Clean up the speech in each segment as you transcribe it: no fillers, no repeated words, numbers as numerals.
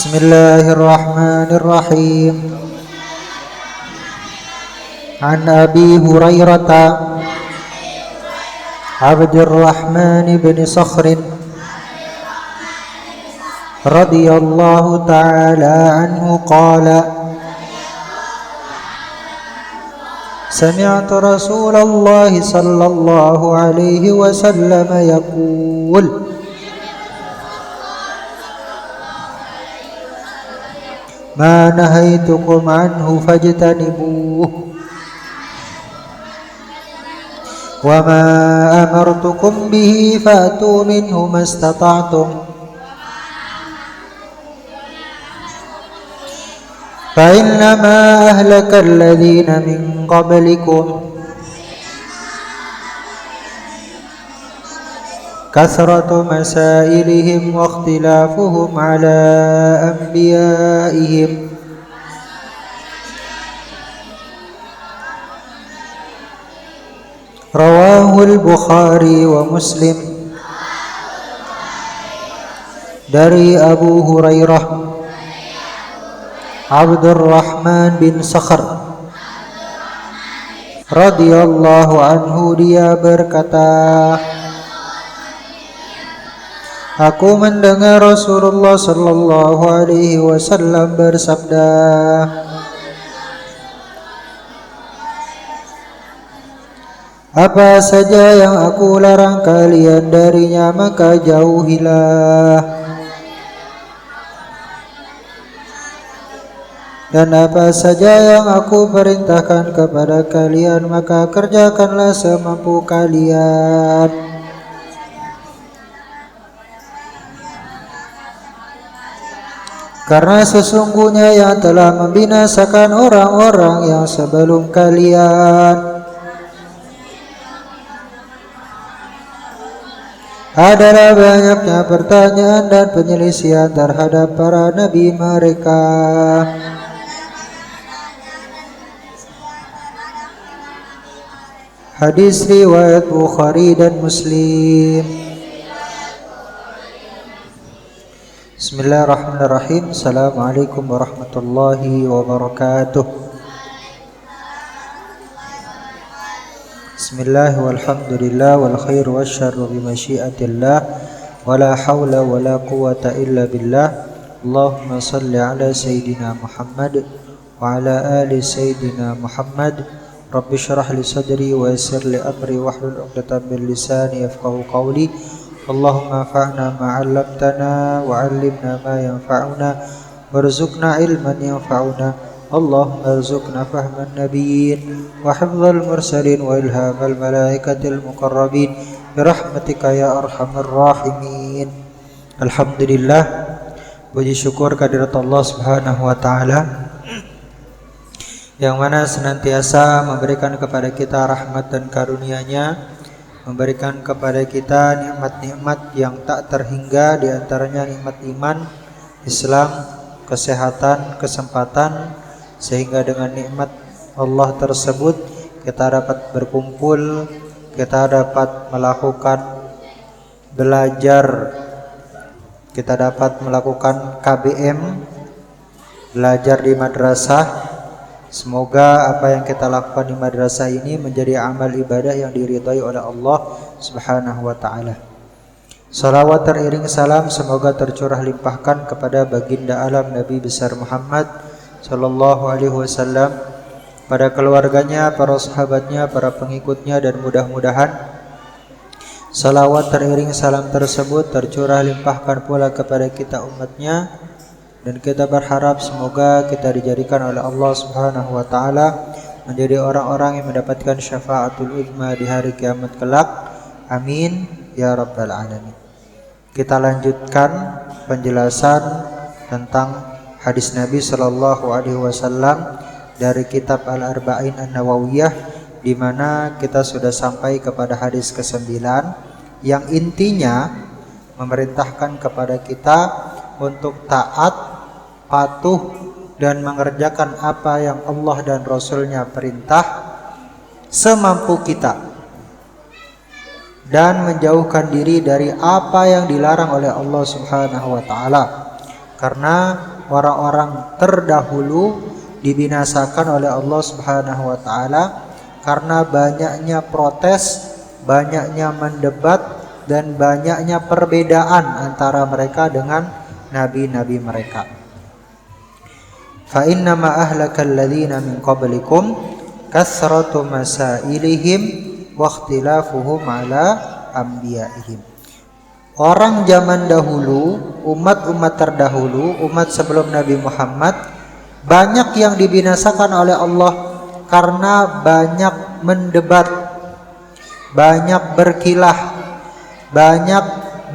Bismillahirrahmanirrahim. An Abi Hurairah Abdurrahman bin Sakhr radhiyallahu ta'ala anhu qala sami'tu Rasulullah sallallahu alaihi wasallam yaqul ma nahaitukum anhu fajtanibuh wa ma amartukum bihi fa'tu minhu mastata'tum fa innama ahlaka alladhina min qablikum kasratu masailihim wa ikhtilafuhum ala anbiya'ihim rawahul Bukhari wa Muslim. Dari Abu Hurairah Abdurrahman bin Sakhr radhiyallahu anhu, dia berkata, aku mendengar Rasulullah sallallahu alaihi wasallam bersabda, apa saja yang aku larang kalian darinya maka jauhilah, dan apa saja yang aku perintahkan kepada kalian maka kerjakanlah semampu kalian. Karena sesungguhnya yang telah membinasakan orang-orang yang sebelum kalian adalah banyaknya pertanyaan dan penyelisihan terhadap para nabi mereka. Hadis riwayat Bukhari dan Muslim. Bismillahirrahmanirrahim. Assalamualaikum warahmatullahi wabarakatuh. Bismillah walhamdulillah wal khairu wasyarru bimasyiatillah wala hawla wala quwata illa billah. Allahumma salli ala Sayyidina Muhammad wa ala ali Sayyidina Muhammad. Rabbi syrah li sadri wa yassir li amri wahlul 'uqdatam min lisani yafqahu qawli. Allahumma fa'na ma 'allamtana wa 'allimna ma yanfa'una warzuqna ilman yanfa'una. Allahumma arzuqna fahman nabiyyin wa hifdzal mursalin wa ilhamal malaikatil muqarrabin birahmatika ya arhamar rahimin. Alhamdulillah, puji syukur kehadirat Allah Subhanahu wa taala yang mana senantiasa memberikan kepada kita rahmat dan karunia-Nya, memberikan kepada kita nikmat-nikmat yang tak terhingga, di antaranya nikmat iman, Islam, kesehatan, kesempatan, sehingga dengan nikmat Allah tersebut kita dapat berkumpul, kita dapat melakukan belajar, kita dapat melakukan KBM, belajar di madrasah. Semoga apa yang kita lakukan di madrasah ini menjadi amal ibadah yang diridhai oleh Allah Subhanahu wa taala. Salawat teriring salam semoga tercurah limpahkan kepada baginda alam Nabi besar Muhammad sallallahu alaihi wasallam, pada keluarganya, para sahabatnya, para pengikutnya, dan mudah-mudahan salawat teriring salam tersebut tercurah limpahkan pula kepada kita umatnya, dan kita berharap semoga kita dijadikan oleh Allah Subhanahu wa taala menjadi orang-orang yang mendapatkan syafaatul uzma di hari kiamat kelak. Amin ya rabbal alamin. Kita lanjutkan penjelasan tentang hadis Nabi sallallahu alaihi wasallam dari kitab Al-Arba'in An-Nawawiyah, di mana kita sudah sampai kepada hadis ke-9 yang intinya memerintahkan kepada kita untuk taat, patuh, dan mengerjakan apa yang Allah dan Rasul-Nya perintah semampu kita, dan menjauhkan diri dari apa yang dilarang oleh Allah Subhanahu wa taala. Karena orang-orang terdahulu dibinasakan oleh Allah Subhanahu wa taala karena banyaknya protes, banyaknya mendebat, dan banyaknya perbedaan antara mereka dengan nabi-nabi mereka. Fa inna ma ahlakal ladzina min qablikum kasratu masailihim wa ikhtilafuhum ala anbiya'ihim. Orang zaman dahulu, umat-umat terdahulu, umat sebelum Nabi Muhammad, banyak yang dibinasakan oleh Allah karena banyak mendebat, banyak berkilah, banyak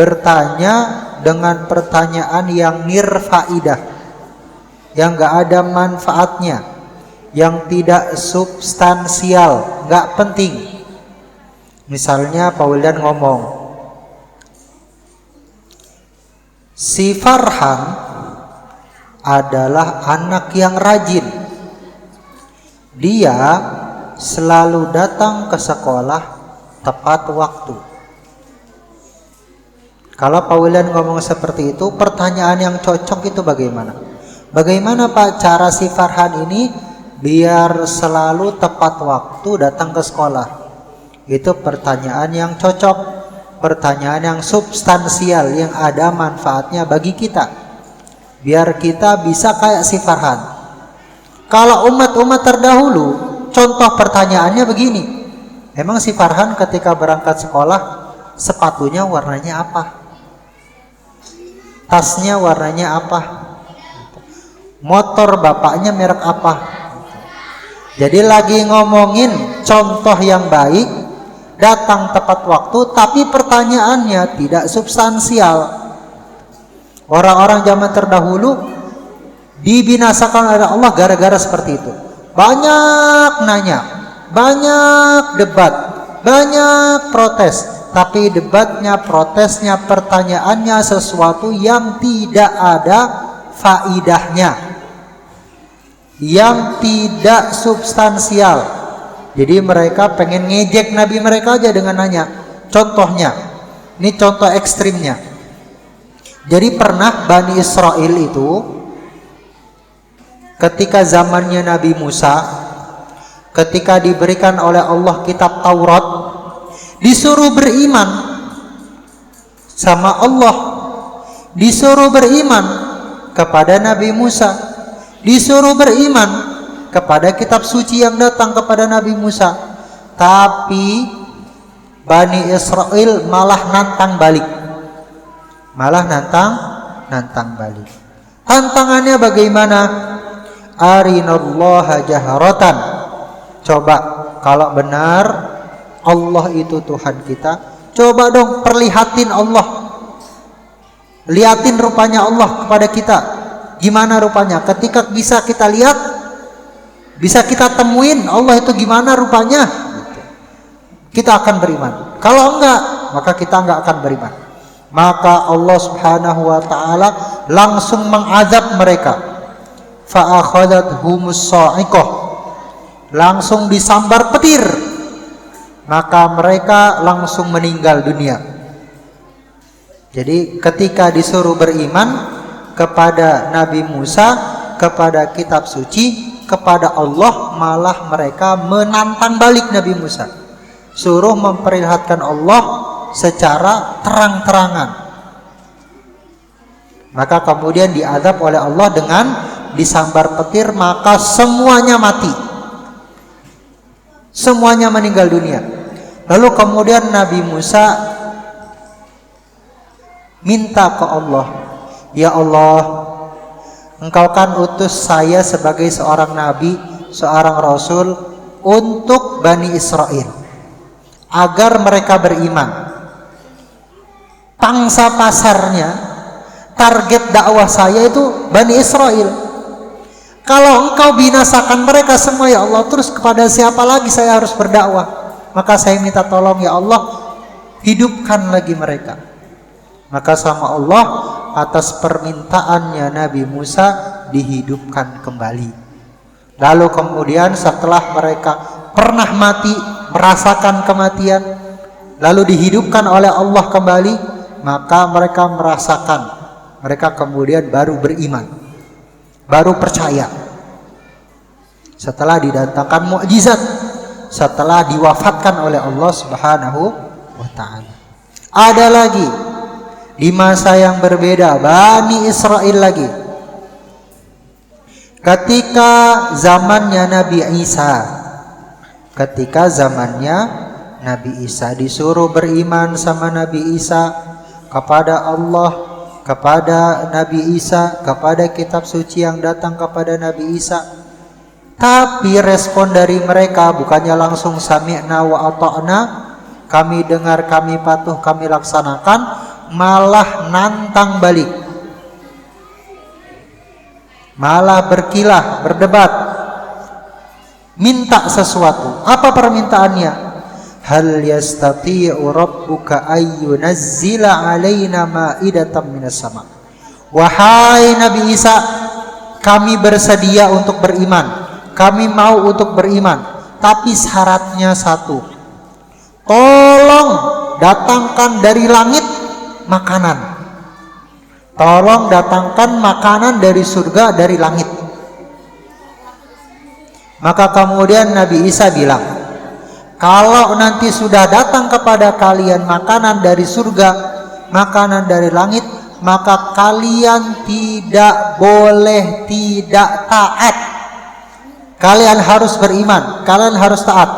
bertanya dengan pertanyaan yang nirfaidah, yang gak ada manfaatnya, yang tidak substansial, gak penting. Misalnya Pak Wildan ngomong, si Farhan adalah anak yang rajin. Dia selalu datang ke sekolah tepat waktu. Kalau Pak Wildan ngomong seperti itu, pertanyaan yang cocok itu bagaimana? Bagaimana Pak cara si Farhan ini biar selalu tepat waktu datang ke sekolah? Itu pertanyaan yang cocok, pertanyaan yang substansial, yang ada manfaatnya bagi kita, biar kita bisa kayak si Farhan. Kalau umat-umat terdahulu, contoh pertanyaannya begini, emang si Farhan ketika berangkat sekolah sepatunya warnanya apa? Tasnya warnanya apa? Motor bapaknya merek apa? Jadi lagi ngomongin contoh yang baik, datang tepat waktu, tapi pertanyaannya tidak substansial. Orang-orang zaman terdahulu dibinasakan oleh Allah gara-gara seperti itu. Banyak nanya, banyak debat, banyak protes, tapi debatnya, protesnya, pertanyaannya sesuatu yang tidak ada faidahnya, yang tidak substansial. Jadi mereka pengen ngejek Nabi mereka aja dengan nanya. Contohnya, ini contoh ekstrimnya. Jadi pernah Bani Israel itu ketika zamannya Nabi Musa, ketika diberikan oleh Allah kitab Taurat, disuruh beriman sama Allah, disuruh beriman kepada Nabi Musa, disuruh beriman kepada kitab suci yang datang kepada Nabi Musa. Tapi Bani Israel malah nantang balik. Malah nantang balik. Tantangannya bagaimana? Arinallaha jaharatan. Coba kalau benar Allah itu Tuhan kita, coba dong perlihatin Allah. Liatin rupanya Allah kepada kita. Gimana rupanya? Ketika bisa kita lihat, bisa kita temuin Allah itu gimana rupanya, kita akan beriman. Kalau enggak, maka kita enggak akan beriman. Maka Allah Subhanahu wa taala langsung mengazab mereka. Fa akhadhathumus sa'iqah. Langsung disambar petir. Maka mereka langsung meninggal dunia. Jadi ketika disuruh beriman kepada Nabi Musa, kepada kitab suci, kepada Allah, malah mereka menantang balik Nabi Musa, suruh memperlihatkan Allah secara terang-terangan. Maka kemudian diazab oleh Allah dengan disambar petir, maka semuanya mati, semuanya meninggal dunia. Lalu kemudian Nabi Musa minta ke Allah, ya Allah, Engkau kan utus saya sebagai seorang nabi, seorang rasul untuk Bani Israel agar mereka beriman. Pangsa pasarnya, target dakwah saya itu Bani Israel. Kalau Engkau binasakan mereka semua ya Allah, terus kepada siapa lagi saya harus berdakwah? Maka saya minta tolong ya Allah, hidupkan lagi mereka. Maka sama Allah, atas permintaannya Nabi Musa dihidupkan kembali. Lalu kemudian setelah mereka pernah mati, merasakan kematian, lalu dihidupkan oleh Allah kembali, maka mereka merasakan, Mereka kemudian baru beriman, baru percaya. Setelah didatangkan mukjizat, setelah diwafatkan oleh Allah Subhanahu wa taala. Ada lagi di masa yang berbeda, Bani Israel lagi. Ketika zamannya Nabi Isa, disuruh beriman sama Nabi Isa, kepada Allah, kepada Nabi Isa, kepada kitab suci yang datang kepada Nabi Isa. Tapi respon dari mereka bukannya langsung sami'na wa ata'na, kami dengar, kami patuh, kami laksanakan, malah nantang balik, malah berkilah, berdebat, minta sesuatu. Apa permintaannya? Hal yastati'u rabbuka ayyunazzila alaina ma'idatan minas sama. Wahai Nabi Isa, kami bersedia untuk beriman, kami mau untuk beriman, tapi syaratnya satu. Tolong datangkan dari langit makanan. Tolong datangkan makanan dari surga, dari langit. Maka kemudian Nabi Isa bilang, kalau nanti sudah datang kepada kalian makanan dari surga, makanan dari langit, maka kalian tidak boleh tidak taat. Kalian harus beriman, kalian harus taat.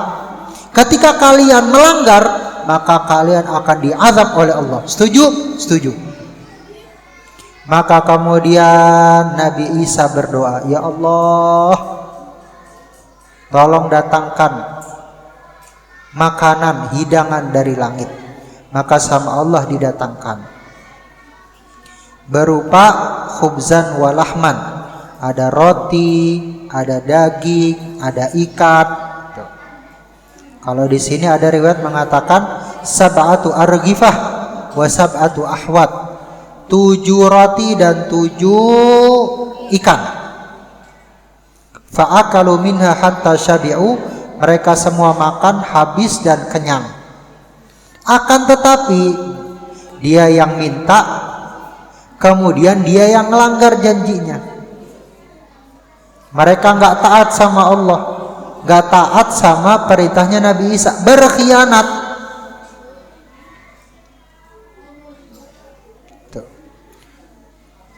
Ketika kalian melanggar, maka kalian akan diazab oleh Allah. Setuju? Setuju. Maka kemudian Nabi Isa berdoa, ya Allah, tolong datangkan makanan, hidangan dari langit. Maka sama Allah didatangkan berupa khubzan walahman. Ada roti, ada daging, ada ikan. Kalau di sini ada riwayat mengatakan sab'atu arghifah wa sab'atu ahwat. 7 roti dan 7 ikan. Fa'akalu minha hatta syabi'u. Mereka semua makan habis dan kenyang. Akan tetapi dia yang minta, kemudian dia yang melanggar janjinya. Mereka nggak taat sama Allah, nggak taat sama perintahnya Nabi Isa, berkhianat.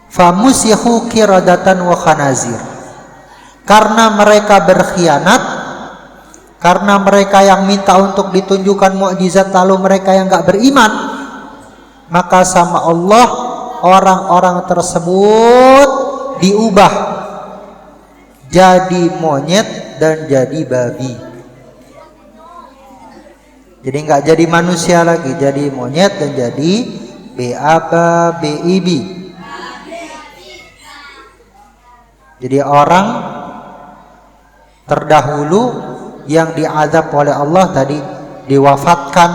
Famusyahu kiradatan wa khanazir. Karena mereka berkhianat, karena mereka yang minta untuk ditunjukkan mukjizat lalu mereka yang nggak beriman, maka sama Allah orang-orang tersebut diubah jadi monyet dan jadi babi. Jadi nggak jadi manusia lagi, jadi monyet dan jadi BAB. Jadi orang terdahulu yang diazab oleh Allah tadi diwafatkan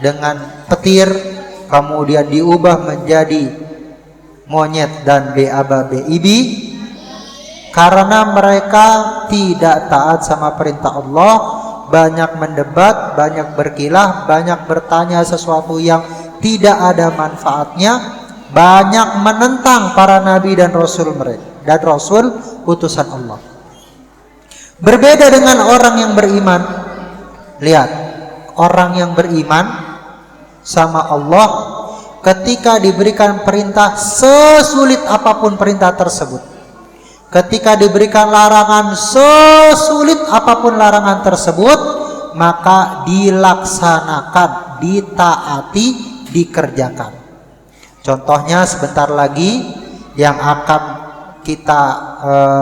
dengan petir, kemudian diubah menjadi monyet dan BAB. Karena mereka tidak taat sama perintah Allah, banyak mendebat, banyak berkilah, banyak bertanya sesuatu yang tidak ada manfaatnya, banyak menentang para nabi dan rasul mereka dan rasul utusan Allah. Berbeda dengan orang yang beriman. Lihat, orang yang beriman sama Allah ketika diberikan perintah, sesulit apapun perintah tersebut, ketika diberikan larangan, sesulit apapun larangan tersebut, maka dilaksanakan, ditaati, dikerjakan. Contohnya sebentar lagi yang akan kita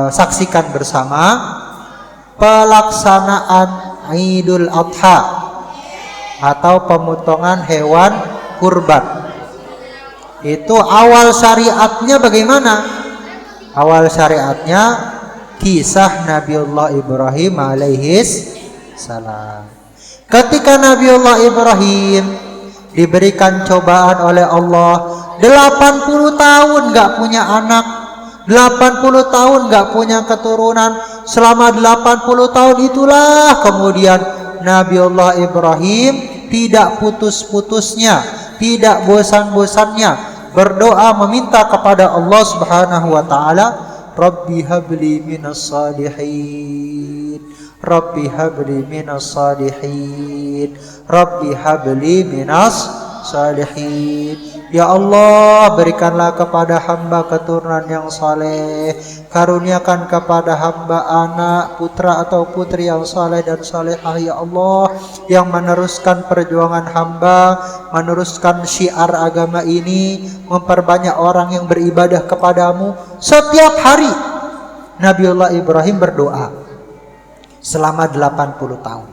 saksikan bersama, pelaksanaan Idul Adha atau pemotongan hewan kurban. Itu awal syariatnya bagaimana? Awal syariatnya kisah Nabiullah Ibrahim alaihis salam. Ketika Nabiullah Ibrahim diberikan cobaan oleh Allah, 80 tahun gak punya anak, 80 tahun gak punya keturunan. Selama 80 tahun itulah kemudian Nabiullah Ibrahim tidak putus-putusnya, tidak bosan-bosannya berdoa meminta kepada Allah Subhanahu wa taala, Rabbi habli minas salihin, Rabbi habli minas salihin, Rabbi habli minas salihin. Ya Allah, berikanlah kepada hamba keturunan yang saleh, karuniakan kepada hamba anak, putra atau putri yang saleh dan salehah ya Allah, yang meneruskan perjuangan hamba, meneruskan syiar agama ini, memperbanyak orang yang beribadah kepadamu. Setiap hari Nabiullah Ibrahim berdoa selama 80 tahun.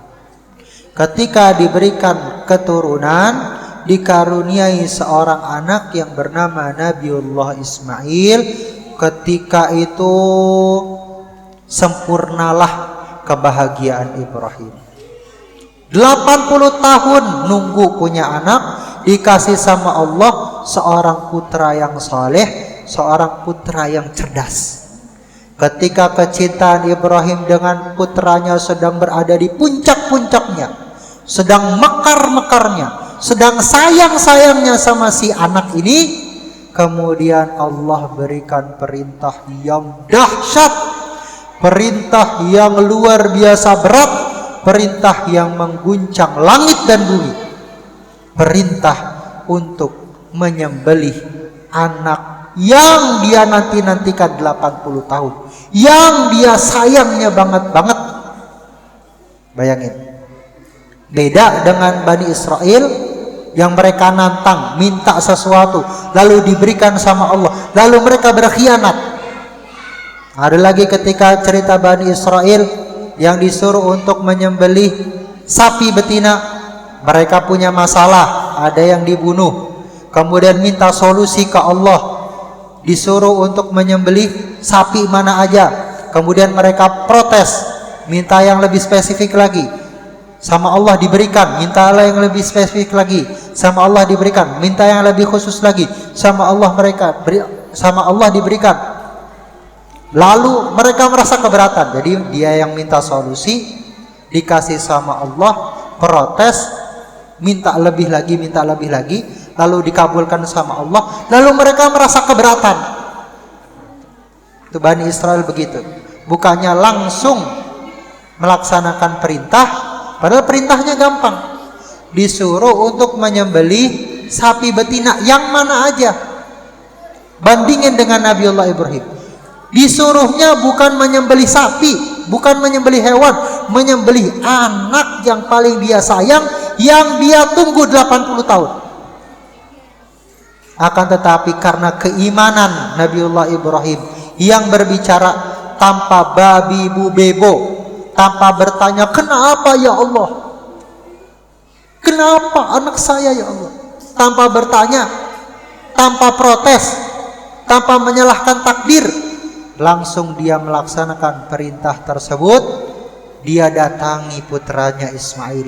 Ketika diberikan keturunan, dikaruniai seorang anak yang bernama Nabiullah Ismail, ketika itu sempurnalah kebahagiaan Ibrahim. 80 tahun nunggu punya anak, dikasih sama Allah seorang putra yang saleh, seorang putra yang cerdas. Ketika kecintaan Ibrahim dengan putranya sedang berada di puncak-puncaknya, sedang mekar-mekarnya, sedang sayang-sayangnya sama si anak ini, kemudian Allah berikan perintah yang dahsyat, perintah yang luar biasa berat, perintah yang mengguncang langit dan bumi, perintah untuk menyembelih anak yang dia nanti-nantikan 80 tahun, yang dia sayangnya banget-banget. Bayangin, beda dengan Bani Israel yang mereka nantang, minta sesuatu, lalu diberikan sama Allah, lalu mereka berkhianat. Ada lagi ketika cerita Bani Israel yang disuruh untuk menyembelih sapi betina, mereka punya masalah, ada yang dibunuh, kemudian minta solusi ke Allah, disuruh untuk menyembelih sapi mana aja, kemudian mereka protes, minta yang lebih spesifik lagi. Sama Allah diberikan, minta Allah yang lebih spesifik lagi. Sama Allah diberikan, minta yang lebih khusus lagi. Sama Allah diberikan. Lalu mereka merasa keberatan. Jadi dia yang minta solusi, dikasih sama Allah, protes, minta lebih lagi, lalu dikabulkan sama Allah. Lalu mereka merasa keberatan. Itu Bani Israel begitu. Bukannya langsung melaksanakan perintah, padahal perintahnya gampang. Disuruh untuk menyembelih sapi betina yang mana aja. Bandingin dengan Nabiullah Ibrahim. Disuruhnya bukan menyembelih sapi, bukan menyembelih hewan, menyembelih anak yang paling dia sayang, yang dia tunggu 80 tahun. Akan tetapi karena keimanan Nabiullah Ibrahim yang berbicara tanpa babi bu bebo, tanpa bertanya kenapa ya Allah, kenapa anak saya ya Allah, tanpa bertanya, tanpa protes, tanpa menyalahkan takdir, langsung dia melaksanakan perintah tersebut. Dia datangi putranya Ismail.